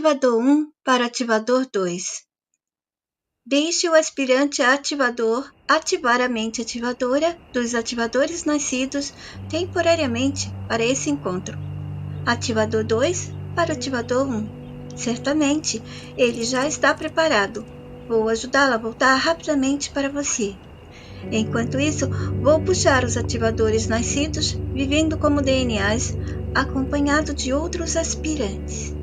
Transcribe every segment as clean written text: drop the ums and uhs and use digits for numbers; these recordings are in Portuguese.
Ativador 1 para ativador 2. Deixe o aspirante ativador ativar a mente ativadora dos ativadores nascidos temporariamente para esse encontro. Ativador 2 para ativador 1. Certamente, ele já está preparado. Vou ajudá-lo a voltar rapidamente para você. Enquanto isso, vou puxar os ativadores nascidos, vivendo como DNAs, acompanhado de outros aspirantes.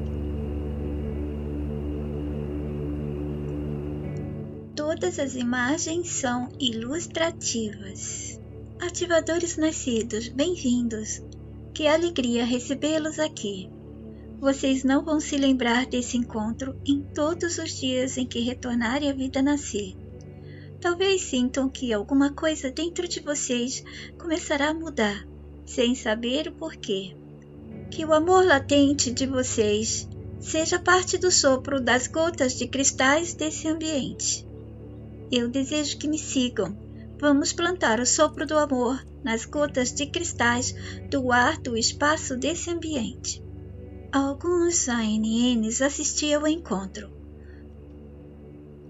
Todas as imagens são ilustrativas. Ativadores nascidos, bem-vindos. Que alegria recebê-los aqui. Vocês não vão se lembrar desse encontro em todos os dias em que retornarem à vida nascer. Talvez sintam que alguma coisa dentro de vocês começará a mudar, sem saber o porquê. Que o amor latente de vocês seja parte do sopro das gotas de cristais desse ambiente. Eu desejo que me sigam. Vamos plantar o sopro do amor nas gotas de cristais do ar do espaço desse ambiente. Alguns ANNs assistiam ao encontro.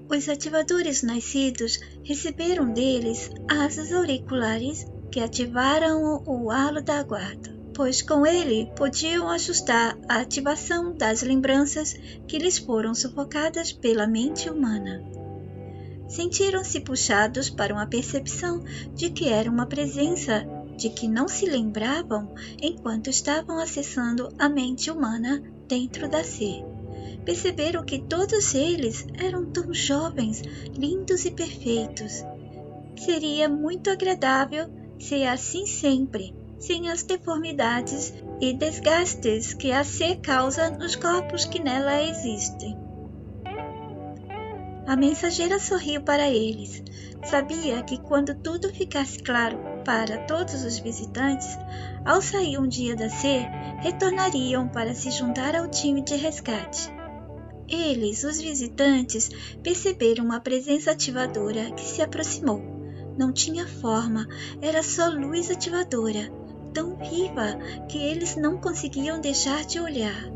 Os ativadores nascidos receberam deles asas auriculares que ativaram o halo da guarda, pois com ele podiam ajustar a ativação das lembranças que lhes foram sufocadas pela mente humana. Sentiram-se puxados para uma percepção de que era uma presença de que não se lembravam enquanto estavam acessando a mente humana dentro da ser. Perceberam que todos eles eram tão jovens, lindos e perfeitos. Seria muito agradável ser assim sempre, sem as deformidades e desgastes que a ser causa nos corpos que nela existem. A mensageira sorriu para eles. Sabia que quando tudo ficasse claro para todos os visitantes, ao sair um dia da ser, retornariam para se juntar ao time de resgate. Eles, os visitantes, perceberam uma presença ativadora que se aproximou. Não tinha forma, era só luz ativadora, tão viva que eles não conseguiam deixar de olhar.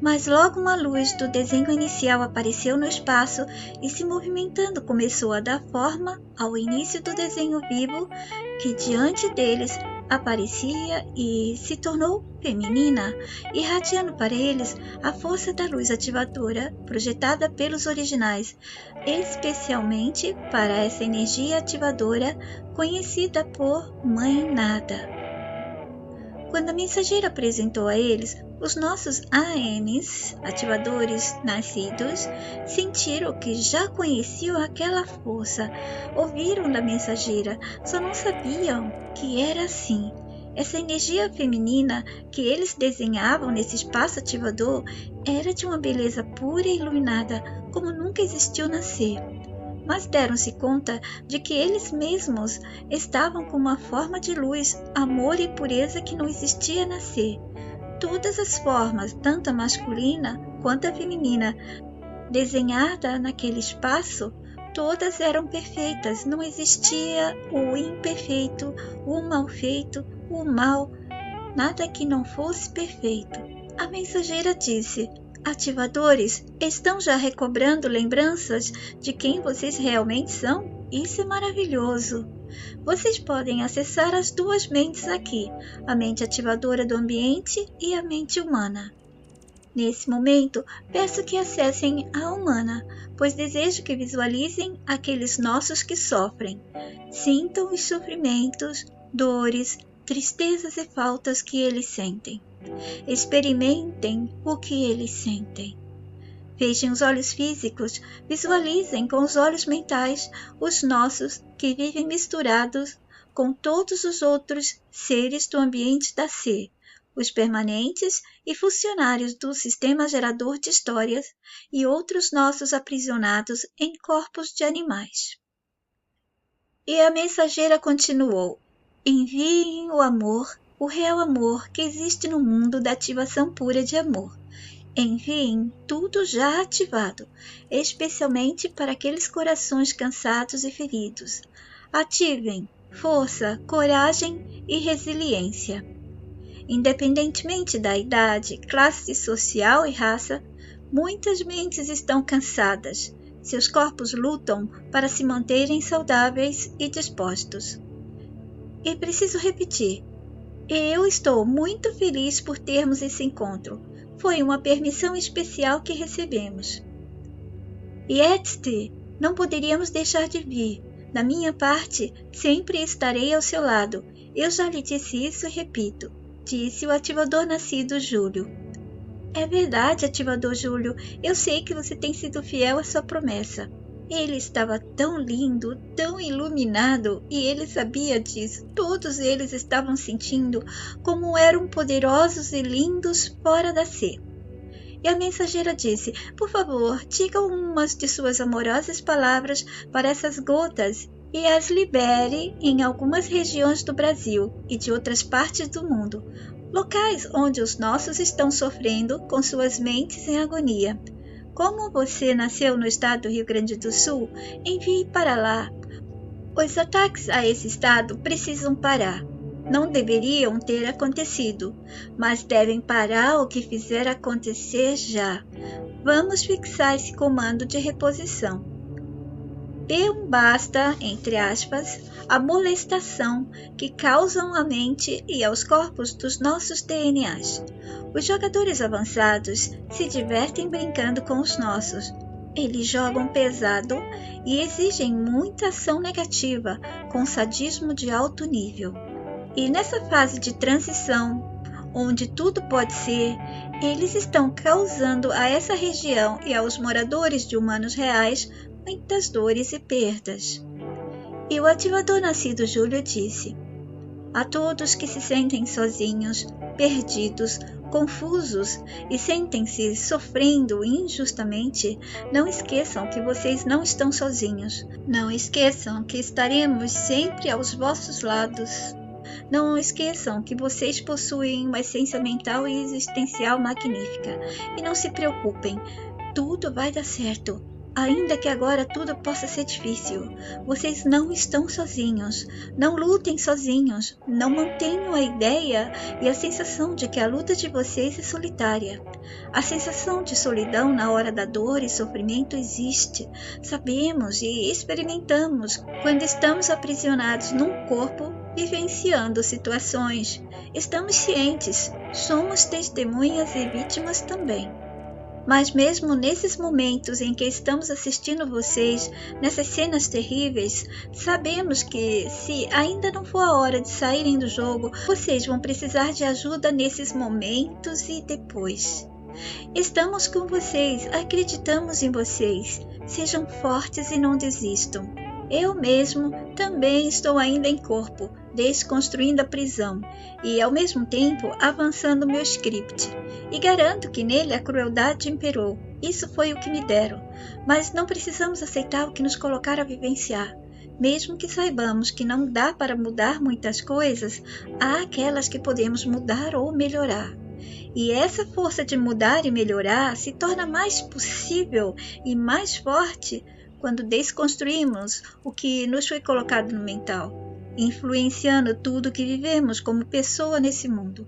Mas logo uma luz do desenho inicial apareceu no espaço e se movimentando começou a dar forma ao início do desenho vivo que diante deles aparecia e se tornou feminina, irradiando para eles a força da luz ativadora projetada pelos originais, especialmente para essa energia ativadora conhecida por Mãe Nada. Quando a mensageira apresentou a eles, os nossos ANs, ativadores nascidos, sentiram que já conheciam aquela força, ouviram da mensageira, só não sabiam que era assim. Essa energia feminina que eles desenhavam nesse espaço ativador era de uma beleza pura e iluminada, como nunca existiu na ser. Mas deram-se conta de que eles mesmos estavam com uma forma de luz, amor e pureza que não existia na ser. Todas as formas, tanto a masculina quanto a feminina, desenhada naquele espaço, todas eram perfeitas, não existia o imperfeito, o mal feito, o mal, nada que não fosse perfeito. A mensageira disse: ativadores, estão já recobrando lembranças de quem vocês realmente são? Isso é maravilhoso! Vocês podem acessar as duas mentes aqui, a mente ativadora do ambiente e a mente humana. Nesse momento, peço que acessem a humana, pois desejo que visualizem aqueles nossos que sofrem. Sintam os sofrimentos, dores, tristezas e faltas que eles sentem. Experimentem o que eles sentem. Fechem os olhos físicos, visualizem com os olhos mentais os nossos que vivem misturados com todos os outros seres do ambiente da ser, os permanentes e funcionários do sistema gerador de histórias e outros nossos aprisionados em corpos de animais. E a mensageira continuou: enviem o amor, o real amor que existe no mundo da ativação pura de amor. Enviem tudo já ativado, especialmente para aqueles corações cansados e feridos. Ativem força, coragem e resiliência. Independentemente da idade, classe social e raça, muitas mentes estão cansadas. Seus corpos lutam para se manterem saudáveis e dispostos. E preciso repetir, eu estou muito feliz por termos esse encontro. Foi uma permissão especial que recebemos. Yetste, não poderíamos deixar de vir. Da minha parte, sempre estarei ao seu lado. Eu já lhe disse isso e repito, disse o ativador nascido Júlio. É verdade, ativador Júlio, eu sei que você tem sido fiel à sua promessa. Ele estava tão lindo, tão iluminado, e ele sabia disso. Todos eles estavam sentindo como eram poderosos e lindos fora da C. E a mensageira disse, por favor, diga umas de suas amorosas palavras para essas gotas e as libere em algumas regiões do Brasil e de outras partes do mundo, locais onde os nossos estão sofrendo com suas mentes em agonia. Como você nasceu no estado do Rio Grande do Sul, envie para lá. Os ataques a esse estado precisam parar. Não deveriam ter acontecido, mas devem parar o que fizer acontecer já. Vamos fixar esse comando de reposição. Dê um basta, entre aspas, à molestação que causam à mente e aos corpos dos nossos DNAs. Os jogadores avançados se divertem brincando com os nossos. Eles jogam pesado e exigem muita ação negativa, com sadismo de alto nível. E nessa fase de transição, onde tudo pode ser, eles estão causando a essa região e aos moradores de humanos reais muitas dores e perdas. E o ativador nascido Júlio disse, a todos que se sentem sozinhos, perdidos, confusos e sentem-se sofrendo injustamente, não esqueçam que vocês não estão sozinhos. Não esqueçam que estaremos sempre aos vossos lados. Não esqueçam que vocês possuem uma essência mental e existencial magnífica. E não se preocupem, tudo vai dar certo. Ainda que agora tudo possa ser difícil, vocês não estão sozinhos. Não lutem sozinhos. Não mantenham a ideia e a sensação de que a luta de vocês é solitária. A sensação de solidão na hora da dor e sofrimento existe. Sabemos e experimentamos quando estamos aprisionados num corpo vivenciando situações. Estamos cientes, somos testemunhas e vítimas também. Mas mesmo nesses momentos em que estamos assistindo vocês, nessas cenas terríveis, sabemos que, se ainda não for a hora de saírem do jogo, vocês vão precisar de ajuda nesses momentos e depois. Estamos com vocês, acreditamos em vocês. Sejam fortes e não desistam. Eu mesmo também estou ainda em corpo, desconstruindo a prisão e, ao mesmo tempo, avançando meu script. E garanto que nele a crueldade imperou. Isso foi o que me deram. Mas não precisamos aceitar o que nos colocaram a vivenciar. Mesmo que saibamos que não dá para mudar muitas coisas, há aquelas que podemos mudar ou melhorar. E essa força de mudar e melhorar se torna mais possível e mais forte quando desconstruímos o que nos foi colocado no mental, influenciando tudo que vivemos como pessoa nesse mundo.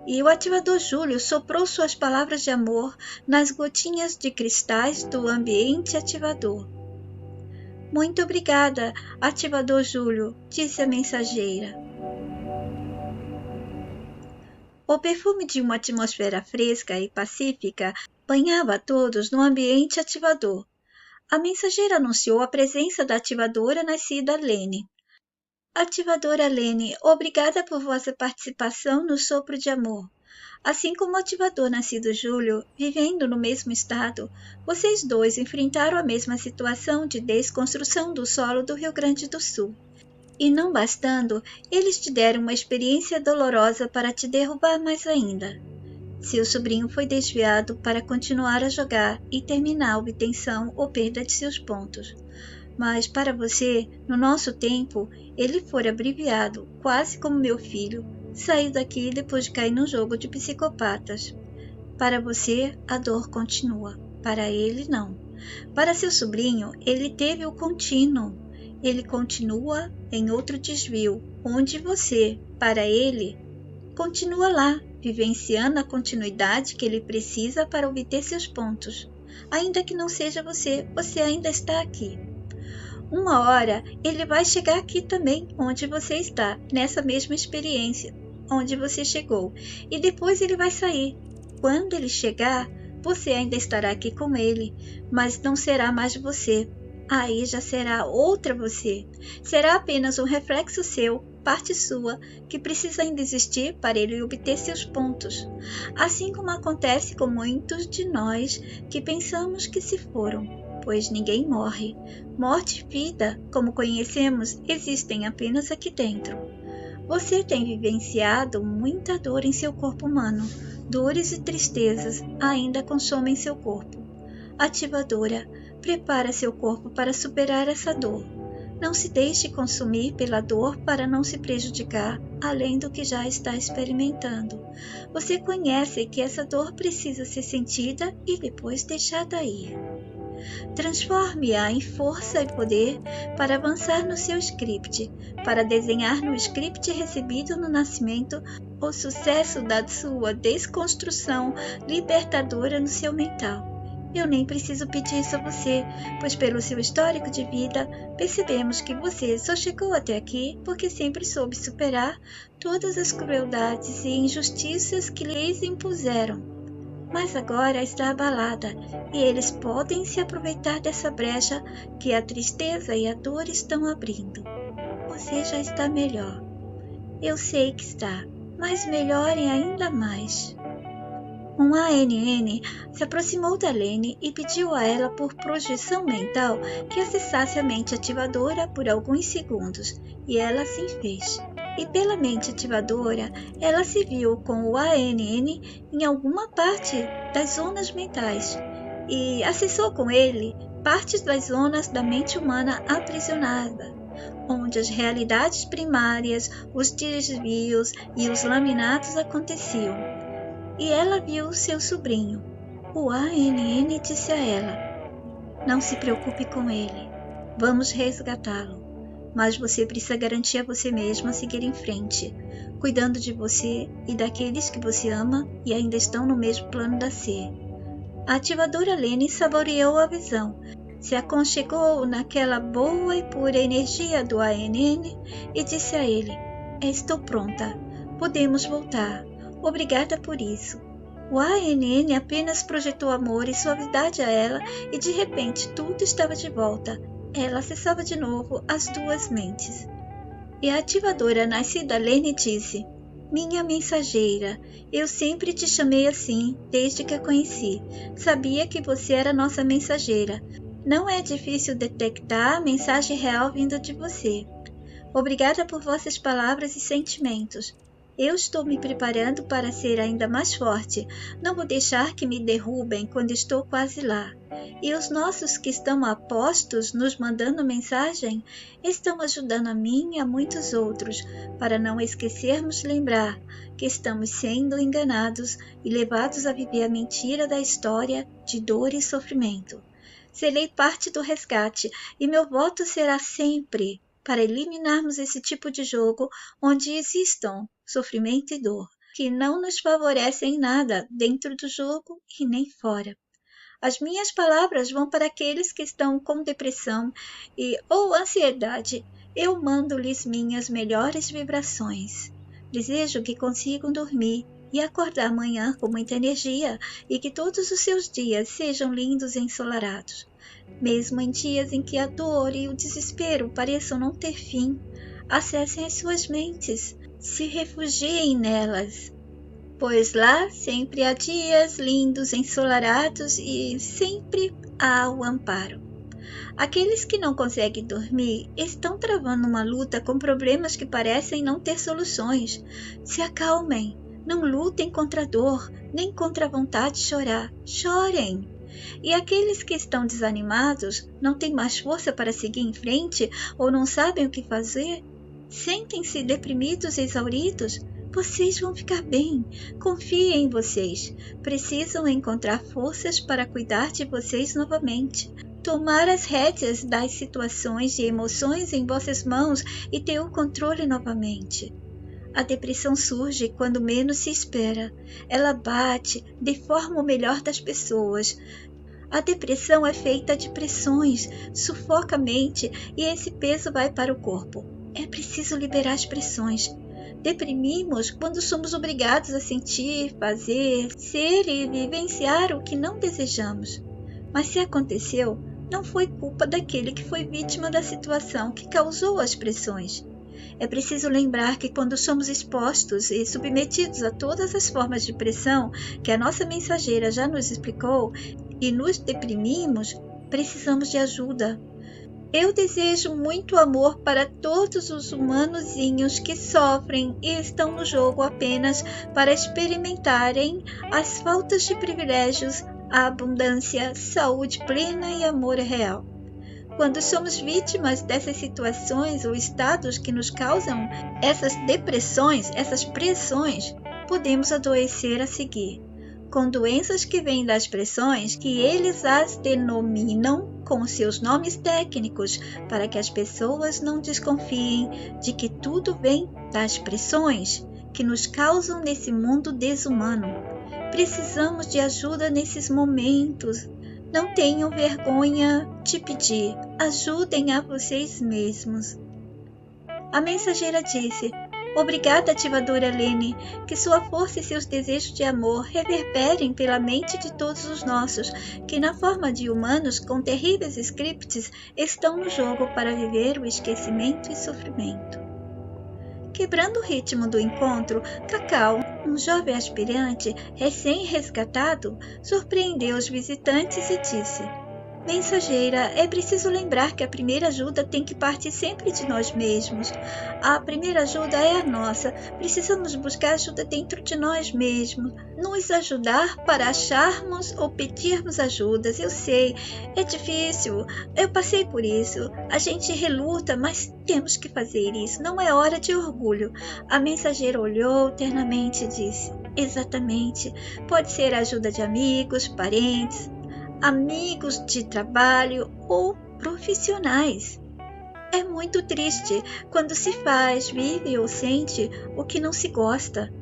E o ativador Júlio soprou suas palavras de amor nas gotinhas de cristais do ambiente ativador. Muito obrigada, ativador Júlio, disse a mensageira. O perfume de uma atmosfera fresca e pacífica banhava a todos no ambiente ativador. A mensageira anunciou a presença da ativadora nascida Lene. Ativadora Lene, obrigada por vossa participação no sopro de amor. Assim como o ativador nascido Júlio, vivendo no mesmo estado, vocês dois enfrentaram a mesma situação de desconstrução do solo do Rio Grande do Sul. E não bastando, eles te deram uma experiência dolorosa para te derrubar mais ainda. Seu sobrinho foi desviado para continuar a jogar e terminar a obtenção ou perda de seus pontos. Mas para você, no nosso tempo, ele foi abreviado, quase como meu filho, saiu daqui depois de cair num jogo de psicopatas. Para você, a dor continua. Para ele, não. Para seu sobrinho, ele teve o contínuo. Ele continua em outro desvio, onde você, para ele, continua lá, vivenciando a continuidade que ele precisa para obter seus pontos. Ainda que não seja você, você ainda está aqui. Uma hora ele vai chegar aqui também, onde você está, nessa mesma experiência, onde você chegou. E depois ele vai sair. Quando ele chegar, você ainda estará aqui com ele, mas não será mais você. Aí já será outra você. Será apenas um reflexo seu, parte sua, que precisa ainda existir para ele obter seus pontos. Assim como acontece com muitos de nós que pensamos que se foram, pois ninguém morre. Morte e vida, como conhecemos, existem apenas aqui dentro. Você tem vivenciado muita dor em seu corpo humano. Dores e tristezas ainda consomem seu corpo. Ativadora, prepara seu corpo para superar essa dor. Não se deixe consumir pela dor para não se prejudicar, além do que já está experimentando. Você conhece que essa dor precisa ser sentida e depois deixada ir. Transforme-a em força e poder para avançar no seu script, para desenhar no script recebido no nascimento o sucesso da sua desconstrução libertadora no seu mental. Eu nem preciso pedir isso a você, pois pelo seu histórico de vida, percebemos que você só chegou até aqui porque sempre soube superar todas as crueldades e injustiças que lhes impuseram. Mas agora está abalada e eles podem se aproveitar dessa brecha que a tristeza e a dor estão abrindo. Você já está melhor. Eu sei que está, mas melhore ainda mais. Um ANN se aproximou da Lene e pediu a ela por projeção mental que acessasse a mente ativadora por alguns segundos, e ela assim fez. E pela mente ativadora, ela se viu com o ANN em alguma parte das zonas mentais e acessou com ele partes das zonas da mente humana aprisionada, onde as realidades primárias, os desvios e os laminados aconteciam. E ela viu seu sobrinho. O ANN disse a ela: "Não se preocupe com ele. Vamos resgatá-lo. Mas você precisa garantir a você mesma seguir em frente, cuidando de você e daqueles que você ama e ainda estão no mesmo plano da Ser." A ativadora Lene saboreou a visão, se aconchegou naquela boa e pura energia do ANN e disse a ele: "Estou pronta. Podemos voltar. Obrigada por isso." O ANN apenas projetou amor e suavidade a ela e de repente tudo estava de volta. Ela acessava de novo as duas mentes. E a ativadora nascida Lene disse: "Minha mensageira, eu sempre te chamei assim desde que a conheci. Sabia que você era nossa mensageira. Não é difícil detectar a mensagem real vinda de você. Obrigada por vossas palavras e sentimentos. Eu estou me preparando para ser ainda mais forte. Não vou deixar que me derrubem quando estou quase lá. E os nossos que estão apostos nos mandando mensagem estão ajudando a mim e a muitos outros, para não esquecermos lembrar que estamos sendo enganados e levados a viver a mentira da história de dor e sofrimento. Serei parte do resgate e meu voto será sempre para eliminarmos esse tipo de jogo onde existam sofrimento e dor, que não nos favorecem em nada dentro do jogo e nem fora. As minhas palavras vão para aqueles que estão com depressão ou ansiedade. Eu mando-lhes minhas melhores vibrações. Desejo que consigam dormir e acordar amanhã com muita energia e que todos os seus dias sejam lindos e ensolarados. Mesmo em dias em que a dor e o desespero pareçam não ter fim, acessem as suas mentes, se refugiem nelas, pois lá sempre há dias lindos, ensolarados e sempre há o amparo. Aqueles que não conseguem dormir estão travando uma luta com problemas que parecem não ter soluções. Se acalmem, não lutem contra a dor, nem contra a vontade de chorar. Chorem! E aqueles que estão desanimados, não têm mais força para seguir em frente ou não sabem o que fazer, sentem-se deprimidos e exauridos. Vocês vão ficar bem. Confiem em vocês. Precisam encontrar forças para cuidar de vocês novamente. Tomar as rédeas das situações e emoções em vossas mãos e ter o controle novamente. A depressão surge quando menos se espera. Ela bate, deforma o melhor das pessoas. A depressão é feita de pressões, sufoca a mente e esse peso vai para o corpo. É preciso liberar as pressões. Deprimimos quando somos obrigados a sentir, fazer, ser e vivenciar o que não desejamos. Mas se aconteceu, não foi culpa daquele que foi vítima da situação que causou as pressões. É preciso lembrar que quando somos expostos e submetidos a todas as formas de pressão que a nossa mensageira já nos explicou e nos deprimimos, precisamos de ajuda. Eu desejo muito amor para todos os humanozinhos que sofrem e estão no jogo apenas para experimentarem as faltas de privilégios, a abundância, saúde plena e amor real. Quando somos vítimas dessas situações ou estados que nos causam essas depressões, essas pressões, podemos adoecer a seguir, com doenças que vêm das pressões, que eles as denominam com seus nomes técnicos, para que as pessoas não desconfiem de que tudo vem das pressões que nos causam nesse mundo desumano. Precisamos de ajuda nesses momentos. Não tenham vergonha de pedir, ajudem a vocês mesmos. A mensageira disse: obrigada, ativadora Lene, que sua força e seus desejos de amor reverberem pela mente de todos os nossos, que na forma de humanos com terríveis scripts estão no jogo para viver o esquecimento e sofrimento. Quebrando o ritmo do encontro, Cacau, um jovem aspirante recém-resgatado, surpreendeu os visitantes e disse: mensageira, é preciso lembrar que a primeira ajuda tem que partir sempre de nós mesmos. A primeira ajuda é a nossa. Precisamos buscar ajuda dentro de nós mesmos. Nos ajudar para acharmos ou pedirmos ajudas. Eu sei, é difícil. Eu passei por isso. A gente reluta, mas temos que fazer isso. Não é hora de orgulho. A mensageira olhou ternamente e disse: exatamente. Pode ser a ajuda de amigos, parentes, amigos de trabalho ou profissionais. É muito triste quando se faz, vive ou sente o que não se gosta.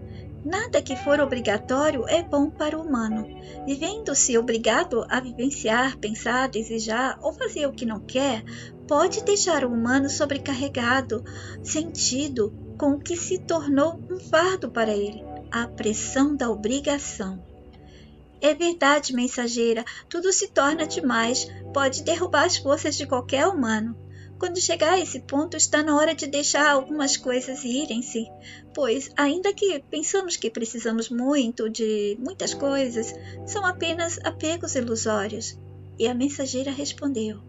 Nada que for obrigatório é bom para o humano. Vivendo-se obrigado a vivenciar, pensar, desejar ou fazer o que não quer, pode deixar o humano sobrecarregado, sentido com o que se tornou um fardo para ele, a pressão da obrigação. É verdade, mensageira, tudo se torna demais, pode derrubar as forças de qualquer humano. Quando chegar a esse ponto, está na hora de deixar algumas coisas irem-se, pois, ainda que pensamos que precisamos muito de muitas coisas, são apenas apegos ilusórios. E a mensageira respondeu: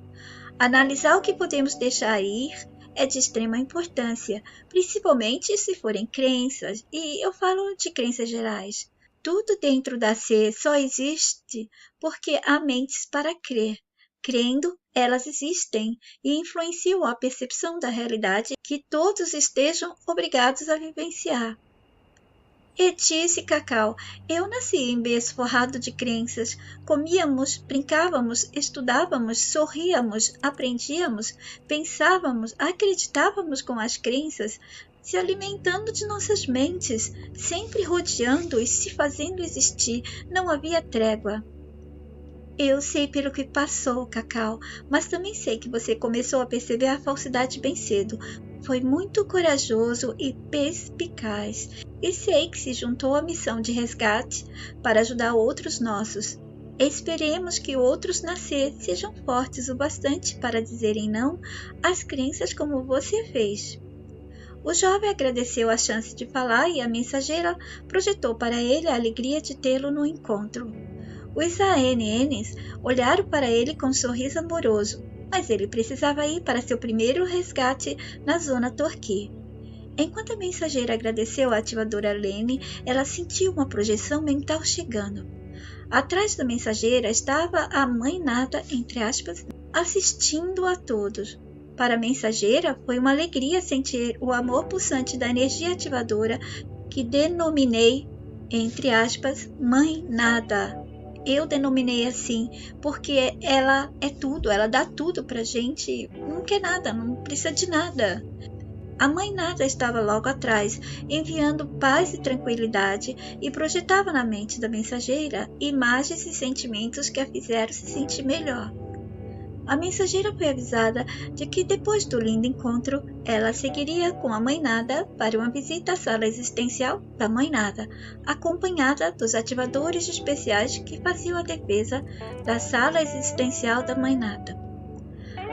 analisar o que podemos deixar ir é de extrema importância, principalmente se forem crenças, e eu falo de crenças gerais. Tudo dentro da ser só existe porque há mentes para crer. Crendo, elas existem e influenciam a percepção da realidade que todos estejam obrigados a vivenciar. E disse Cacau: eu nasci em berço forrado de crenças. Comíamos, brincávamos, estudávamos, sorríamos, aprendíamos, pensávamos, acreditávamos com as crenças, se alimentando de nossas mentes, sempre rodeando e se fazendo existir. Não havia trégua. Eu sei pelo que passou, Cacau, mas também sei que você começou a perceber a falsidade bem cedo. Foi muito corajoso e perspicaz. E sei que se juntou à missão de resgate para ajudar outros nossos. Esperemos que outros nascer sejam fortes o bastante para dizerem não às crenças como você fez. O jovem agradeceu a chance de falar e a mensageira projetou para ele a alegria de tê-lo no encontro. Os ANNs olharam para ele com um sorriso amoroso, mas ele precisava ir para seu primeiro resgate na zona Torquay. Enquanto a mensageira agradeceu à ativadora Lene, ela sentiu uma projeção mental chegando. Atrás da mensageira estava a mãe nada, entre aspas, assistindo a todos. Para a mensageira, foi uma alegria sentir o amor pulsante da energia ativadora que denominei, entre aspas, Mãe Nada. Eu denominei assim porque ela é tudo, ela dá tudo pra gente, não quer nada, não precisa de nada. A Mãe Nada estava logo atrás, enviando paz e tranquilidade, e projetava na mente da mensageira imagens e sentimentos que a fizeram se sentir melhor. A mensageira foi avisada de que depois do lindo encontro, ela seguiria com a Mãe Nada para uma visita à sala existencial da Mãe Nada, acompanhada dos ativadores especiais que faziam a defesa da sala existencial da Mãe Nada.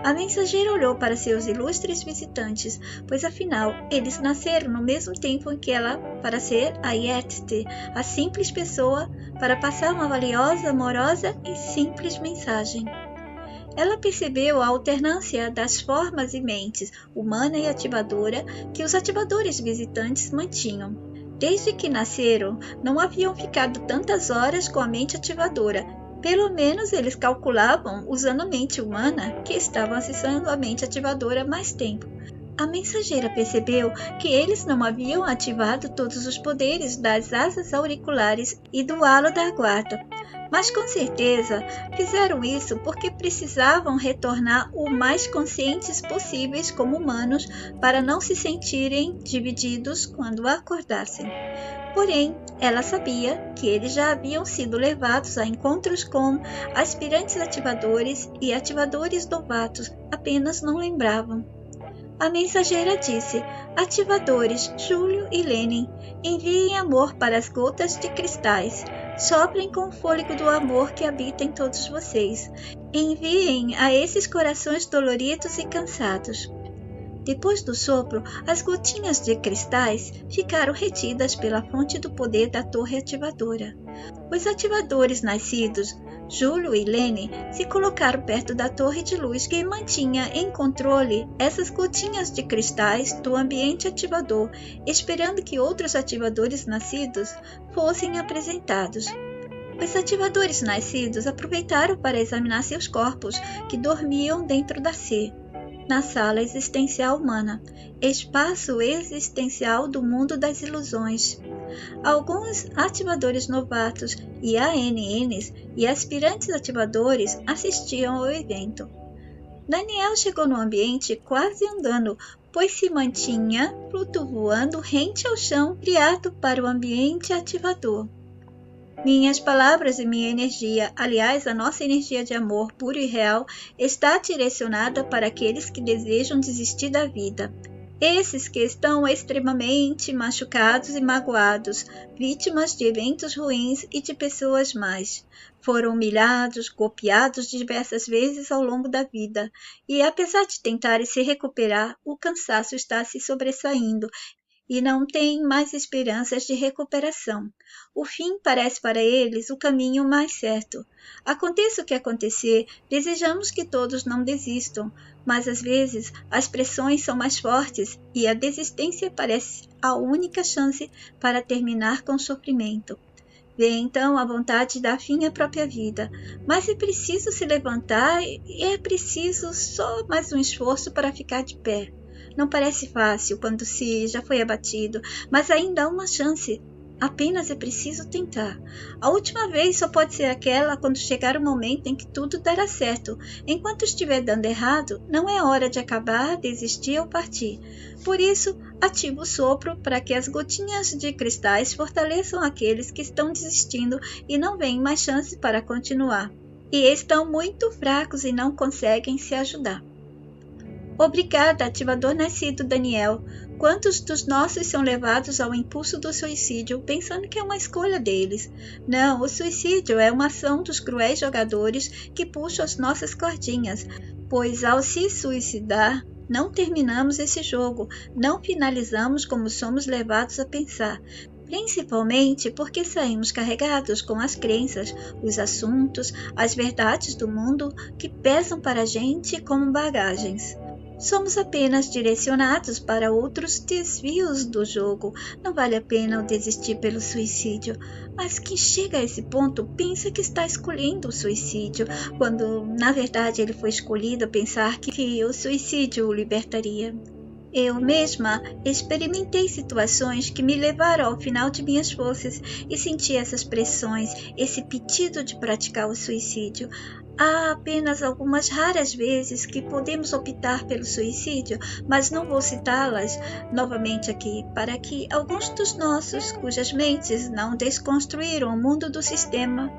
A mensageira olhou para seus ilustres visitantes, pois afinal eles nasceram no mesmo tempo em que ela para ser a Yetite, a simples pessoa, para passar uma valiosa, amorosa e simples mensagem. Ela percebeu a alternância das formas e mentes, humana e ativadora, que os ativadores visitantes mantinham. Desde que nasceram, não haviam ficado tantas horas com a mente ativadora. Pelo menos eles calculavam, usando a mente humana, que estavam acessando a mente ativadora mais tempo. A mensageira percebeu que eles não haviam ativado todos os poderes das asas auriculares e do halo da guarda, mas com certeza fizeram isso porque precisavam retornar o mais conscientes possíveis como humanos para não se sentirem divididos quando acordassem. Porém, ela sabia que eles já haviam sido levados a encontros com aspirantes ativadores e ativadores novatos, apenas não lembravam. A mensageira disse: ativadores Júlio e Lenin, enviem amor para as gotas de cristais. Soprem com o fôlego do amor que habita em todos vocês. Enviem a esses corações doloridos e cansados. Depois do sopro, as gotinhas de cristais ficaram retidas pela fonte do poder da torre ativadora. Os ativadores nascidos, Júlio e Lene, se colocaram perto da torre de luz que mantinha em controle essas gotinhas de cristais do ambiente ativador, esperando que outros ativadores nascidos fossem apresentados. Os ativadores nascidos aproveitaram para examinar seus corpos, que dormiam dentro da C, na sala existencial humana, espaço existencial do mundo das ilusões. Alguns ativadores novatos e ANNs e aspirantes ativadores assistiam ao evento. Daniel chegou no ambiente quase andando, pois se mantinha flutuando rente ao chão criado para o ambiente ativador. Minhas palavras e minha energia, aliás, a nossa energia de amor puro e real, está direcionada para aqueles que desejam desistir da vida. Esses que estão extremamente machucados e magoados, vítimas de eventos ruins e de pessoas más. Foram humilhados, golpeados diversas vezes ao longo da vida, e apesar de tentarem se recuperar, o cansaço está se sobressaindo e não têm mais esperanças de recuperação. O fim parece para eles o caminho mais certo. Aconteça o que acontecer, desejamos que todos não desistam, mas às vezes as pressões são mais fortes e a desistência parece a única chance para terminar com o sofrimento. Vê então a vontade dar fim à própria vida, mas é preciso se levantar e é preciso só mais um esforço para ficar de pé. Não parece fácil quando se já foi abatido, mas ainda há uma chance. Apenas é preciso tentar. A última vez só pode ser aquela quando chegar o momento em que tudo dará certo. Enquanto estiver dando errado, não é hora de acabar, desistir ou partir. Por isso, ativa o sopro para que as gotinhas de cristais fortaleçam aqueles que estão desistindo e não veem mais chance para continuar. E estão muito fracos e não conseguem se ajudar. Obrigada, ativador nascido Daniel. Quantos dos nossos são levados ao impulso do suicídio, pensando que é uma escolha deles? Não, o suicídio é uma ação dos cruéis jogadores que puxam as nossas cordinhas, pois ao se suicidar, não terminamos esse jogo, não finalizamos como somos levados a pensar. Principalmente porque saímos carregados com as crenças, os assuntos, as verdades do mundo que pesam para a gente como bagagens. Somos apenas direcionados para outros desvios do jogo. Não vale a pena desistir pelo suicídio. Mas quem chega a esse ponto pensa que está escolhendo o suicídio, quando na verdade ele foi escolhido a pensar que o suicídio o libertaria. Eu mesma experimentei situações que me levaram ao final de minhas forças e senti essas pressões, esse pedido de praticar o suicídio. Há apenas algumas raras vezes que podemos optar pelo suicídio, mas não vou citá-las novamente aqui, para que alguns dos nossos, cujas mentes não desconstruíram o mundo do sistema,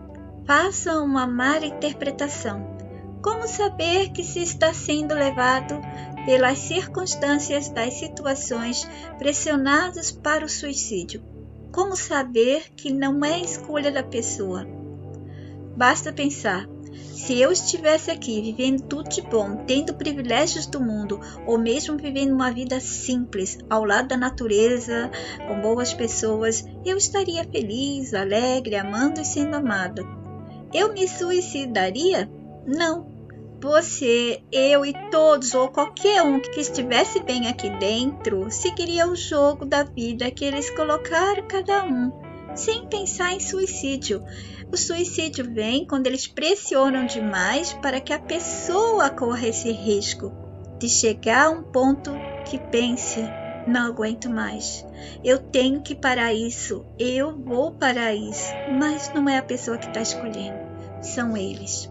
façam uma má interpretação. Como saber que se está sendo levado pelas circunstâncias das situações pressionadas para o suicídio? Como saber que não é escolha da pessoa? Basta pensar. Se eu estivesse aqui vivendo tudo de bom, tendo privilégios do mundo, ou mesmo vivendo uma vida simples, ao lado da natureza, com boas pessoas, eu estaria feliz, alegre, amando e sendo amado. Eu me suicidaria? Não. Você, eu e todos ou qualquer um que estivesse bem aqui dentro, seguiria o jogo da vida que eles colocaram cada um, sem pensar em suicídio. O suicídio vem quando eles pressionam demais para que a pessoa corra esse risco de chegar a um ponto que pense: não aguento mais, eu tenho que parar isso, eu vou parar isso, mas não é a pessoa que está escolhendo, são eles.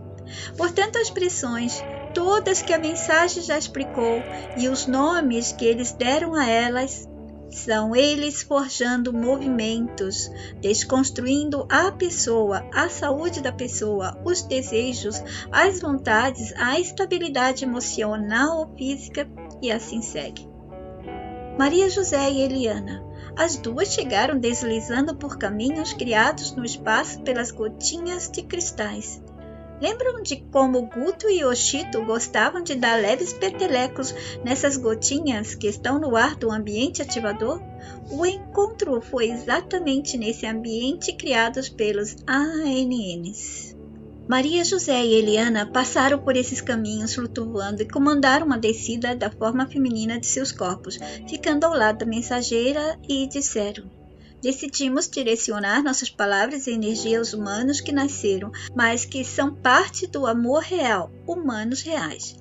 Portanto, as pressões, todas que a mensagem já explicou, e os nomes que eles deram a elas, são eles forjando movimentos, desconstruindo a pessoa, a saúde da pessoa, os desejos, as vontades, a estabilidade emocional ou física, e assim segue. Maria José e Eliana, as duas chegaram deslizando por caminhos criados no espaço pelas gotinhas de cristais. Lembram de como Guto e Oshito gostavam de dar leves petelecos nessas gotinhas que estão no ar do ambiente ativador? O encontro foi exatamente nesse ambiente criado pelos ANNs. Maria José e Eliana passaram por esses caminhos flutuando e comandaram uma descida da forma feminina de seus corpos, ficando ao lado da mensageira, e disseram: decidimos direcionar nossas palavras e energia aos humanos que nasceram, mas que são parte do amor real, humanos reais.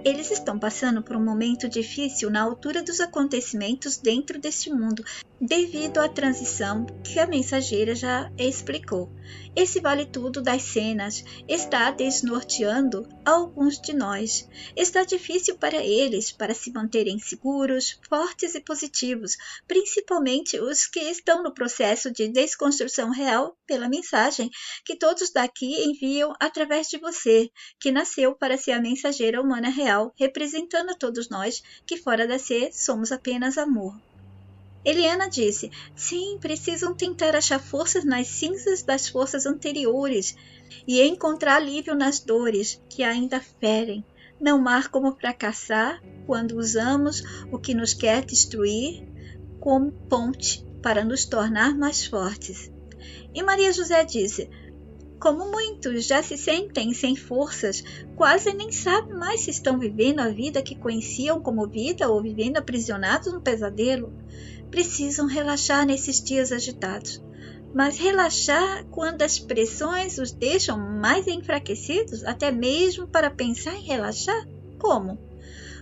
Eles estão passando por um momento difícil na altura dos acontecimentos dentro deste mundo, devido à transição que a mensageira já explicou. Esse vale-tudo das cenas está desnorteando alguns de nós. Está difícil para eles para se manterem seguros, fortes e positivos, principalmente os que estão no processo de desconstrução real pela mensagem que todos daqui enviam através de você, que nasceu para ser a mensageira humana real, representando a todos nós que fora da ser somos apenas amor. Eliana disse: sim, precisam tentar achar forças nas cinzas das forças anteriores e encontrar alívio nas dores que ainda ferem. Não há como fracassar quando usamos o que nos quer destruir como ponte para nos tornar mais fortes. E Maria José disse: como muitos já se sentem sem forças, quase nem sabem mais se estão vivendo a vida que conheciam como vida ou vivendo aprisionados no pesadelo. Precisam relaxar nesses dias agitados. Mas relaxar quando as pressões os deixam mais enfraquecidos, até mesmo para pensar em relaxar? Como?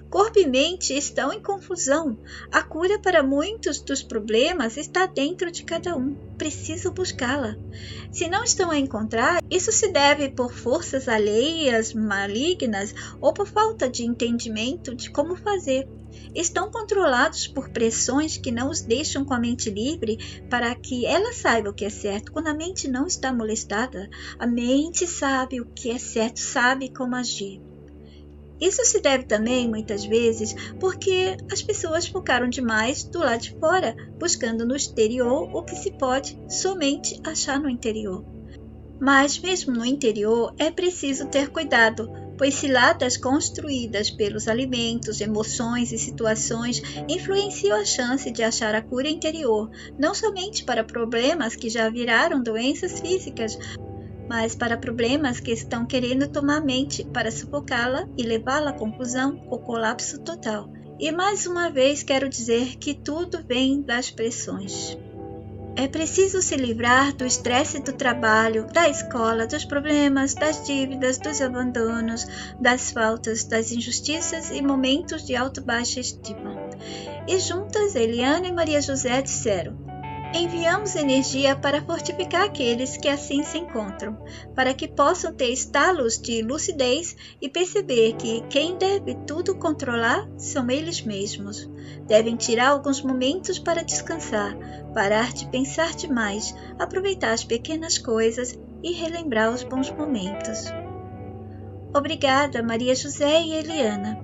Corpo e mente estão em confusão. A cura para muitos dos problemas está dentro de cada um. Precisam buscá-la. Se não estão a encontrar, isso se deve por forças alheias, malignas ou por falta de entendimento de como fazer. Estão controlados por pressões que não os deixam com a mente livre para que ela saiba o que é certo. Quando a mente não está molestada, a mente sabe o que é certo, sabe como agir. Isso se deve também, muitas vezes, porque as pessoas focaram demais do lado de fora, buscando no exterior o que se pode somente achar no interior. Mas mesmo no interior é preciso ter cuidado, pois ciladas construídas pelos alimentos, emoções e situações influenciam a chance de achar a cura interior, não somente para problemas que já viraram doenças físicas, mas para problemas que estão querendo tomar a mente para sufocá-la e levá-la à confusão ou colapso total. E mais uma vez quero dizer que tudo vem das pressões. É preciso se livrar do estresse do trabalho, da escola, dos problemas, das dívidas, dos abandonos, das faltas, das injustiças e momentos de alta baixa estima. E juntas, Eliana e Maria José disseram: Enviamos energia para fortificar aqueles que assim se encontram, para que possam ter estalos de lucidez e perceber que quem deve tudo controlar são eles mesmos. Devem tirar alguns momentos para descansar, parar de pensar demais, aproveitar as pequenas coisas e relembrar os bons momentos. Obrigada, Maria José e Eliana.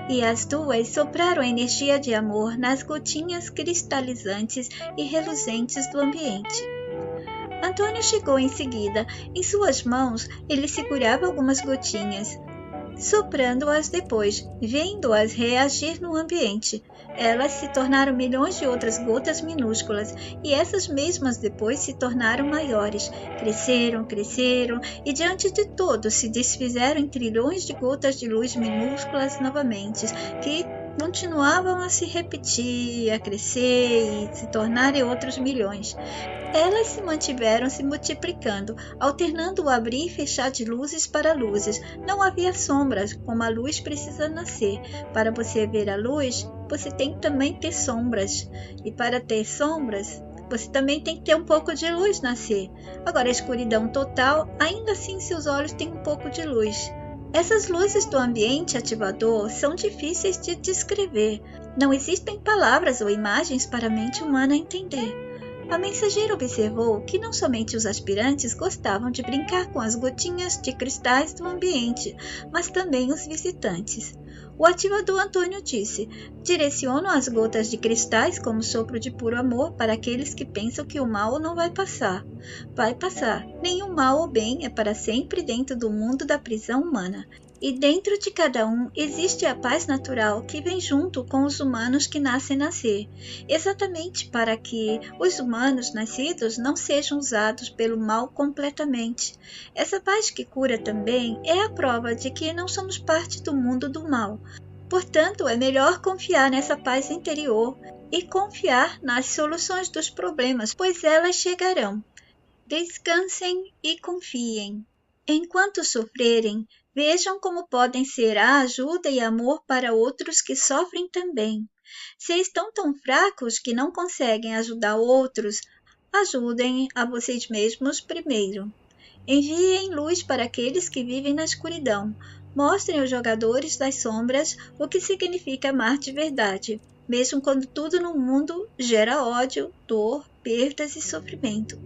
E as duas sopraram a energia de amor nas gotinhas cristalizantes e reluzentes do ambiente. Antônio chegou em seguida. Em suas mãos, ele segurava algumas gotinhas, soprando-as depois, vendo-as reagir no ambiente. Elas se tornaram milhões de outras gotas minúsculas, e essas mesmas depois se tornaram maiores. Cresceram e diante de todos se desfizeram em trilhões de gotas de luz minúsculas novamente, que continuavam a se repetir, a crescer e se tornarem outros milhões. Elas se mantiveram se multiplicando, alternando o abrir e fechar de luzes para luzes. Não havia sombras, como a luz precisa nascer. Para você ver a luz, você tem que também ter sombras. E para ter sombras, você também tem que ter um pouco de luz nascer. Agora, a escuridão total, ainda assim seus olhos têm um pouco de luz. Essas luzes do ambiente ativador são difíceis de descrever. Não existem palavras ou imagens para a mente humana entender. A mensageira observou que não somente os aspirantes gostavam de brincar com as gotinhas de cristais do ambiente, mas também os visitantes. O ativador Antônio disse: direciono as gotas de cristais como sopro de puro amor para aqueles que pensam que o mal não vai passar. Vai passar. Nenhum mal ou bem é para sempre dentro do mundo da prisão humana. E dentro de cada um existe a paz natural que vem junto com os humanos que nascem exatamente para que os humanos nascidos não sejam usados pelo mal completamente. Essa paz que cura também é a prova de que não somos parte do mundo do mal. Portanto, é melhor confiar nessa paz interior e confiar nas soluções dos problemas, pois elas chegarão. Descansem e confiem. Enquanto sofrerem, vejam como podem ser a ajuda e amor para outros que sofrem também. Se estão tão fracos que não conseguem ajudar outros, ajudem a vocês mesmos primeiro. Enviem luz para aqueles que vivem na escuridão. Mostrem aos jogadores das sombras o que significa amar de verdade, mesmo quando tudo no mundo gera ódio, dor, perdas e sofrimento.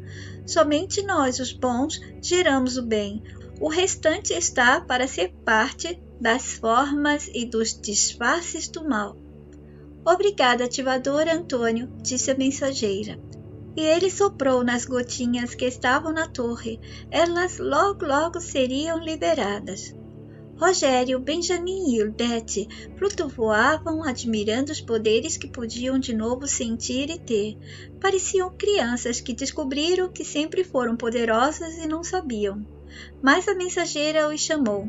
Somente nós, os bons, geramos o bem. O restante está para ser parte das formas e dos disfarces do mal. Obrigada, ativador Antônio, disse a mensageira. E ele soprou nas gotinhas que estavam na torre. Elas logo seriam liberadas. Rogério, Benjamin e Ildete flutuavam admirando os poderes que podiam de novo sentir e ter. Pareciam crianças que descobriram que sempre foram poderosas e não sabiam. Mas a mensageira os chamou.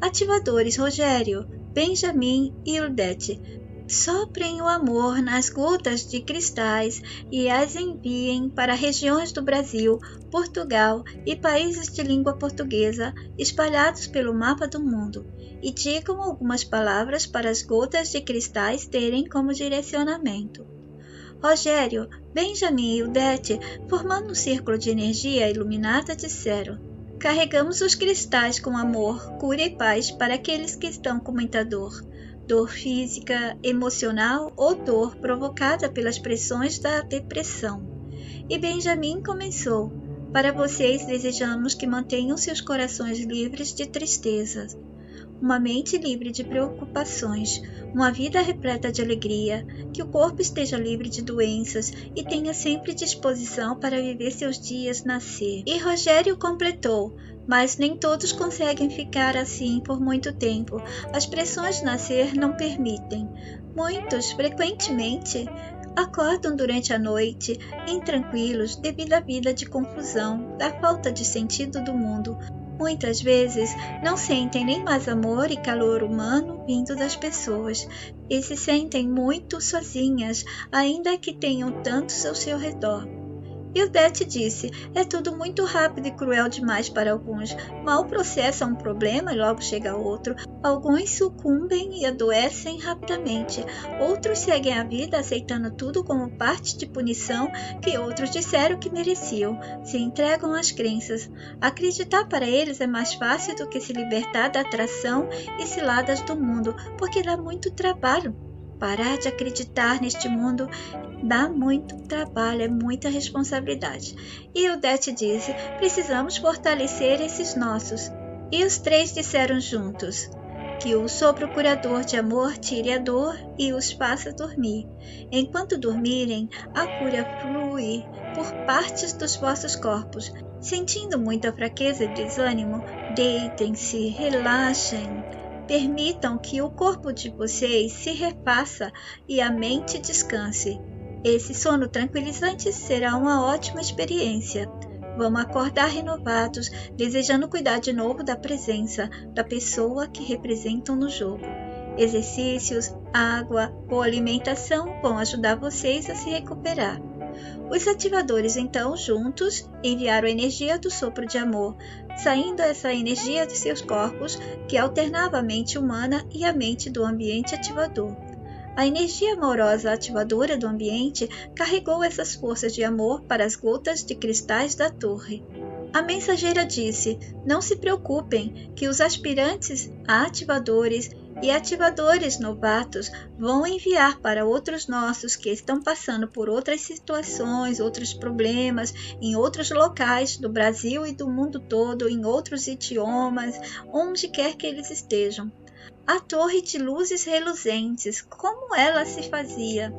Ativadores Rogério, Benjamin e Ildete, soprem o amor nas gotas de cristais e as enviem para regiões do Brasil, Portugal e países de língua portuguesa espalhados pelo mapa do mundo, e digam algumas palavras para as gotas de cristais terem como direcionamento. Rogério, Benjamin e Ildete, formando um círculo de energia iluminada, disseram: carregamos os cristais com amor, cura e paz para aqueles que estão com muita dor física, emocional ou dor provocada pelas pressões da depressão. E Benjamin começou: para vocês desejamos que mantenham seus corações livres de tristezas, uma mente livre de preocupações, uma vida repleta de alegria, que o corpo esteja livre de doenças e tenha sempre disposição para viver seus dias nascer. E Rogério completou: mas nem todos conseguem ficar assim por muito tempo. As pressões de nascer não permitem. Muitos, frequentemente, acordam durante a noite, intranquilos devido à vida de confusão, da falta de sentido do mundo. Muitas vezes não sentem nem mais amor e calor humano vindo das pessoas e se sentem muito sozinhas, ainda que tenham tantos ao seu redor. E o Det disse, é tudo muito rápido e cruel demais para alguns. Mal processam um problema e logo chega outro. Alguns sucumbem e adoecem rapidamente. Outros seguem a vida aceitando tudo como parte de punição que outros disseram que mereciam. Se entregam às crenças. Acreditar para eles é mais fácil do que se libertar da atração e ciladas do mundo, porque dá muito trabalho. Parar de acreditar neste mundo dá muito trabalho, é muita responsabilidade. E o Det disse, precisamos fortalecer esses nossos. E os três disseram juntos, que o sopro curador de amor tire a dor e os faça dormir. Enquanto dormirem, a cura flui por partes dos vossos corpos. Sentindo muita fraqueza e desânimo, deitem-se, relaxem. Permitam que o corpo de vocês se refaça e a mente descanse. Esse sono tranquilizante será uma ótima experiência. Vão acordar renovados, desejando cuidar de novo da presença da pessoa que representam no jogo. Exercícios, água, boa alimentação vão ajudar vocês a se recuperar. Os ativadores, então, juntos, enviaram a energia do sopro de amor, saindo essa energia de seus corpos, que alternava a mente humana e a mente do ambiente ativador. A energia amorosa ativadora do ambiente carregou essas forças de amor para as gotas de cristais da torre. A mensageira disse, não se preocupem que os aspirantes a ativadores e ativadores novatos vão enviar para outros nossos que estão passando por outras situações, outros problemas, em outros locais do Brasil e do mundo todo, em outros idiomas, onde quer que eles estejam. A torre de luzes reluzentes, como ela se fazia?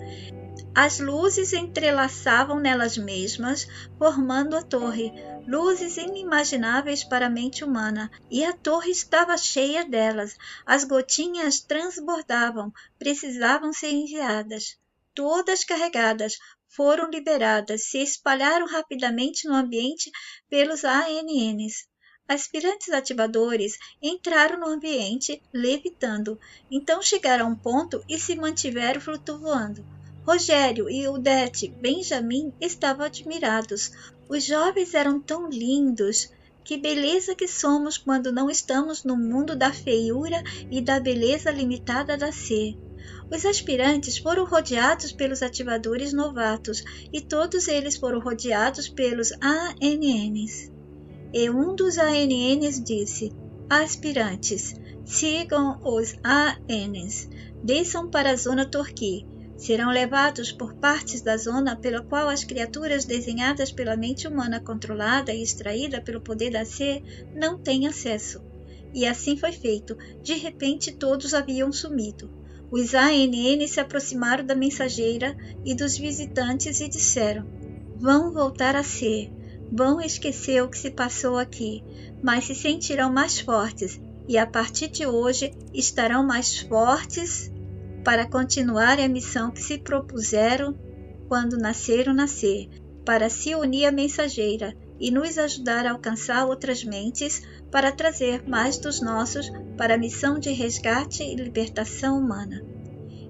As luzes entrelaçavam nelas mesmas, formando a torre, luzes inimagináveis para a mente humana, e a torre estava cheia delas. As gotinhas transbordavam, precisavam ser enviadas. Todas carregadas, foram liberadas, se espalharam rapidamente no ambiente pelos ANNs. Aspirantes ativadores entraram no ambiente levitando, então chegaram a um ponto e se mantiveram flutuando. Rogério e o Det Benjamin estavam admirados. Os jovens eram tão lindos. Que beleza que somos quando não estamos no mundo da feiura e da beleza limitada da ser. Os aspirantes foram rodeados pelos ativadores novatos e todos eles foram rodeados pelos ANNs. E um dos ANNs disse, aspirantes, sigam os ANNs, desçam para a zona Torqui. Serão levados por partes da zona pela qual as criaturas desenhadas pela mente humana controlada e extraída pelo poder da ser não têm acesso. E assim foi feito. De repente todos haviam sumido. Os ANN se aproximaram da mensageira e dos visitantes e disseram, vão voltar a ser, vão esquecer o que se passou aqui, mas se sentirão mais fortes e a partir de hoje estarão mais fortes para continuar a missão que se propuseram quando nasceram nascer, para se unir à mensageira e nos ajudar a alcançar outras mentes para trazer mais dos nossos para a missão de resgate e libertação humana.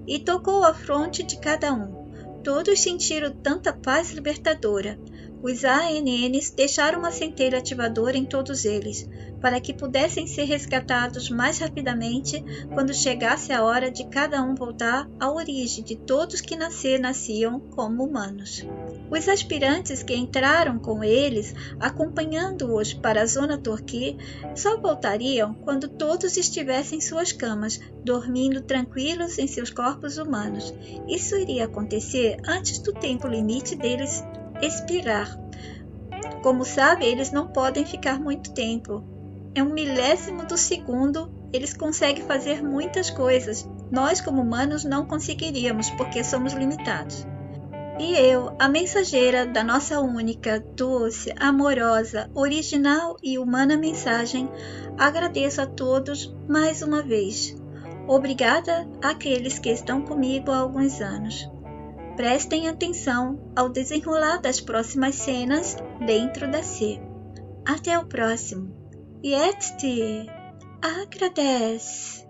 E tocou a fronte de cada um. Todos sentiram tanta paz libertadora. Os ANNs deixaram uma centelha ativadora em todos eles, para que pudessem ser resgatados mais rapidamente quando chegasse a hora de cada um voltar à origem de todos que nasciam como humanos. Os aspirantes que entraram com eles, acompanhando-os para a zona Torqui, só voltariam quando todos estivessem em suas camas, dormindo tranquilos em seus corpos humanos. Isso iria acontecer antes do tempo limite deles expirar. Como sabe, eles não podem ficar muito tempo. É 1/1000 do segundo, eles conseguem fazer muitas coisas. Nós, como humanos, não conseguiríamos, porque somos limitados. E eu, a mensageira da nossa única, doce, amorosa, original e humana mensagem, agradeço a todos mais uma vez. Obrigada àqueles que estão comigo há alguns anos. Prestem atenção ao desenrolar das próximas cenas dentro da C. Até o próximo. Yeti agradece.